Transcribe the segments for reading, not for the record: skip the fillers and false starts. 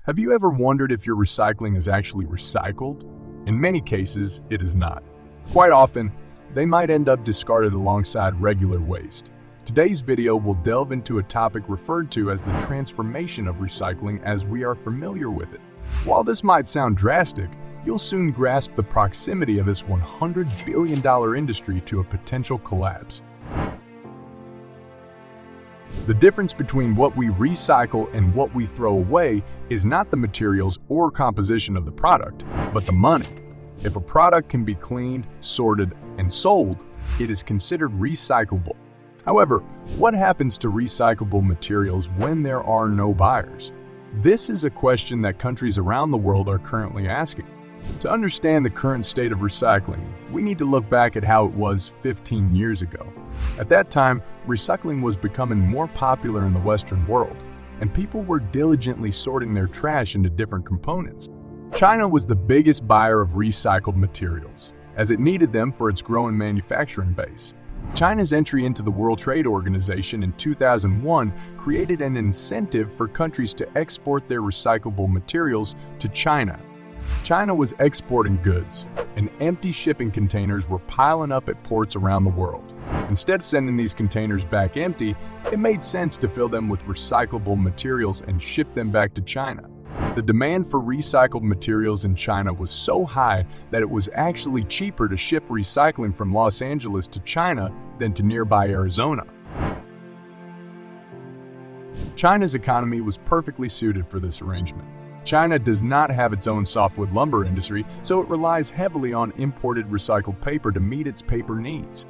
Have you ever wondered if your recycling is actually recycled? In many cases, it is not. Quite often, they might end up discarded alongside regular waste. Today's video will delve into a topic referred to as the transformation of recycling as we are familiar with it. While this might sound drastic, you'll soon grasp the proximity of this $100 billion industry to a potential collapse. The difference between what we recycle and what we throw away is not the materials or composition of the product, but the money. If a product can be cleaned, sorted, and sold, it is considered recyclable. However, what happens to recyclable materials when there are no buyers? This is a question that countries around the world are currently asking. To understand the current state of recycling, we need to look back at how it was 15 years ago. At that time, recycling was becoming more popular in the Western world, and people were diligently sorting their trash into different components. China was the biggest buyer of recycled materials, as it needed them for its growing manufacturing base. China's entry into the World Trade Organization in 2001 created an incentive for countries to export their recyclable materials to China. China was exporting goods, and empty shipping containers were piling up at ports around the world. Instead of sending these containers back empty, it made sense to fill them with recyclable materials and ship them back to China. The demand for recycled materials in China was so high that it was actually cheaper to ship recycling from Los Angeles to China than to nearby Arizona. China's economy was perfectly suited for this arrangement. China does not have its own softwood lumber industry, so it relies heavily on imported recycled paper to meet its paper needs.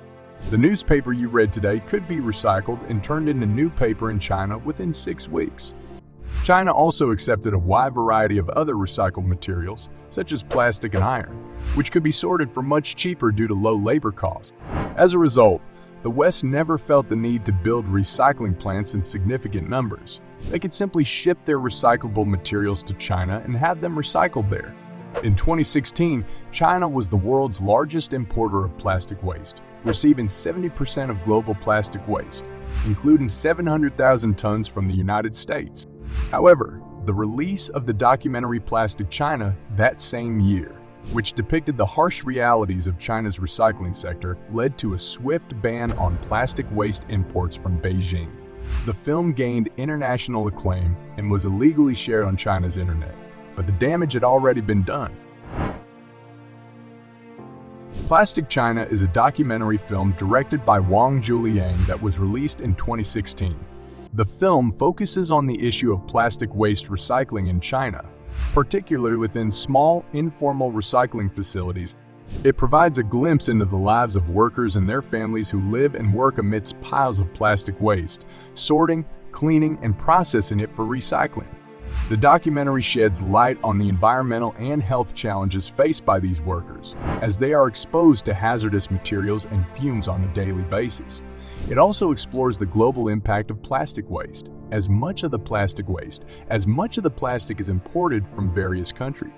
The newspaper you read today could be recycled and turned into new paper in China within 6 weeks. China also accepted a wide variety of other recycled materials, such as plastic and iron, which could be sorted for much cheaper due to low labor costs. As a result, the West never felt the need to build recycling plants in significant numbers. They could simply ship their recyclable materials to China and have them recycled there. In 2016, China was the world's largest importer of plastic waste, receiving 70% of global plastic waste, including 700,000 tons from the United States. However, the release of the documentary Plastic China that same year, which depicted the harsh realities of China's recycling sector, led to a swift ban on plastic waste imports from Beijing. The film gained international acclaim and was illegally shared on China's internet, but the damage had already been done. Plastic China is a documentary film directed by Wang Juliang that was released in 2016. The film focuses on the issue of plastic waste recycling in China, particularly within small, informal recycling facilities. It provides a glimpse into the lives of workers and their families who live and work amidst piles of plastic waste, sorting, cleaning, and processing it for recycling. The documentary sheds light on the environmental and health challenges faced by these workers, as they are exposed to hazardous materials and fumes on a daily basis. It also explores the global impact of plastic waste, as much of the plastic is imported from various countries.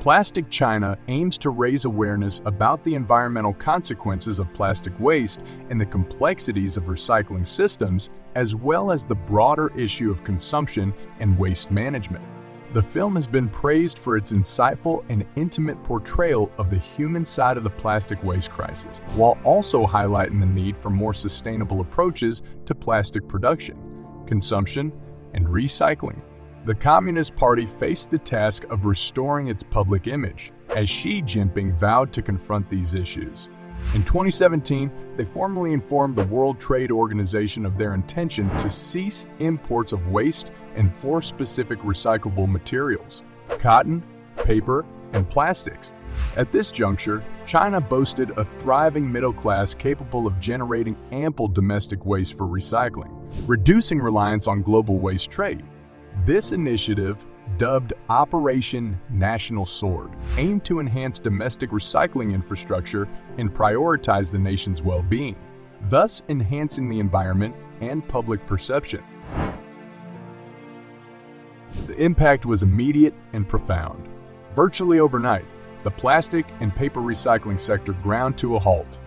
Plastic China aims to raise awareness about the environmental consequences of plastic waste and the complexities of recycling systems, as well as the broader issue of consumption and waste management. The film has been praised for its insightful and intimate portrayal of the human side of the plastic waste crisis, while also highlighting the need for more sustainable approaches to plastic production, consumption, and recycling. The Communist Party faced the task of restoring its public image, as Xi Jinping vowed to confront these issues. In 2017, they formally informed the World Trade Organization of their intention to cease imports of waste and 4 specific recyclable materials: cotton, paper, and plastics. At this juncture, China boasted a thriving middle class capable of generating ample domestic waste for recycling, reducing reliance on global waste trade. This initiative, dubbed Operation National Sword, aimed to enhance domestic recycling infrastructure and prioritize the nation's well-being, thus enhancing the environment and public perception. The impact was immediate and profound. Virtually overnight, the plastic and paper recycling sector ground to a halt.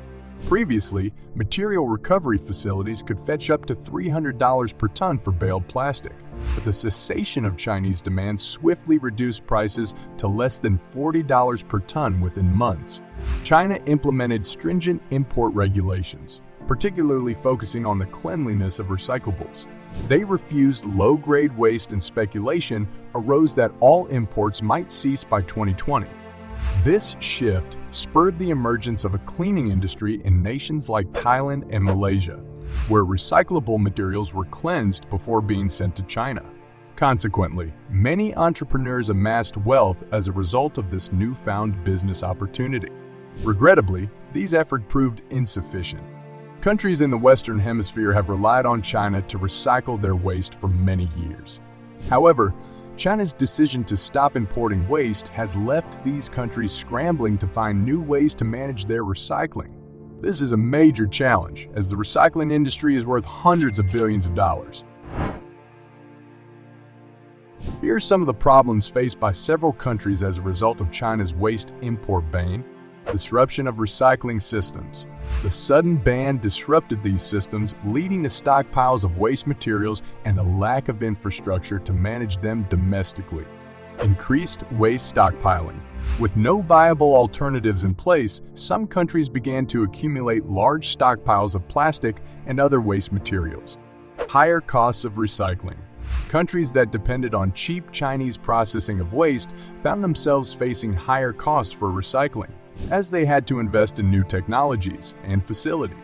Previously, material recovery facilities could fetch up to $300 per ton for baled plastic, but the cessation of Chinese demand swiftly reduced prices to less than $40 per ton within months. China implemented stringent import regulations, particularly focusing on the cleanliness of recyclables. They refused low-grade waste, and speculation arose that all imports might cease by 2020. This shift spurred the emergence of a cleaning industry in nations like Thailand and Malaysia, where recyclable materials were cleansed before being sent to China. Consequently, many entrepreneurs amassed wealth as a result of this newfound business opportunity. Regrettably, these efforts proved insufficient. Countries in the Western Hemisphere have relied on China to recycle their waste for many years. However, China's decision to stop importing waste has left these countries scrambling to find new ways to manage their recycling. This is a major challenge, as the recycling industry is worth hundreds of billions of dollars. Here are some of the problems faced by several countries as a result of China's waste import ban. Disruption of recycling systems. The sudden ban disrupted these systems, leading to stockpiles of waste materials and a lack of infrastructure to manage them domestically. Increased waste stockpiling. With no viable alternatives in place, some countries began to accumulate large stockpiles of plastic and other waste materials. Higher costs of recycling. Countries that depended on cheap Chinese processing of waste found themselves facing higher costs for recycling, as they had to invest in new technologies and facilities.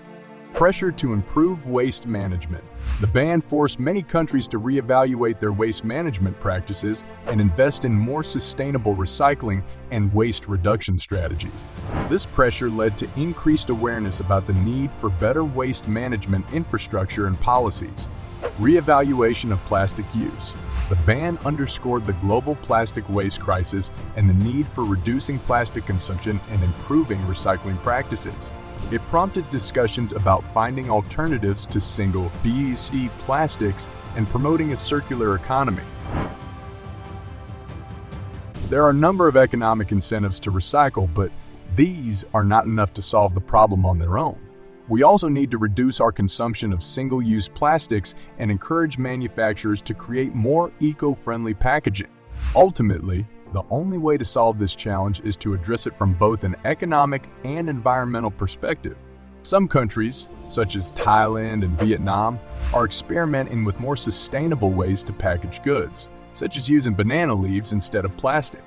Pressure to improve waste management. The ban forced many countries to reevaluate their waste management practices and invest in more sustainable recycling and waste reduction strategies. This pressure led to increased awareness about the need for better waste management infrastructure and policies. Reevaluation of plastic use. The ban underscored the global plastic waste crisis and the need for reducing plastic consumption and improving recycling practices. It prompted discussions about finding alternatives to single-use plastics and promoting a circular economy. There are a number of economic incentives to recycle, but these are not enough to solve the problem on their own. We also need to reduce our consumption of single-use plastics and encourage manufacturers to create more eco-friendly packaging. Ultimately, the only way to solve this challenge is to address it from both an economic and environmental perspective. Some countries, such as Thailand and Vietnam, are experimenting with more sustainable ways to package goods, such as using banana leaves instead of plastic.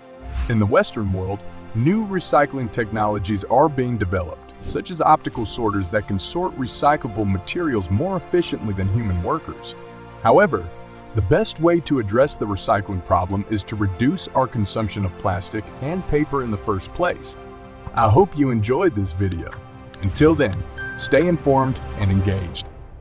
In the Western world, new recycling technologies are being developed, such as optical sorters that can sort recyclable materials more efficiently than human workers. However, the best way to address the recycling problem is to reduce our consumption of plastic and paper in the first place. I hope you enjoyed this video. Until then, stay informed and engaged.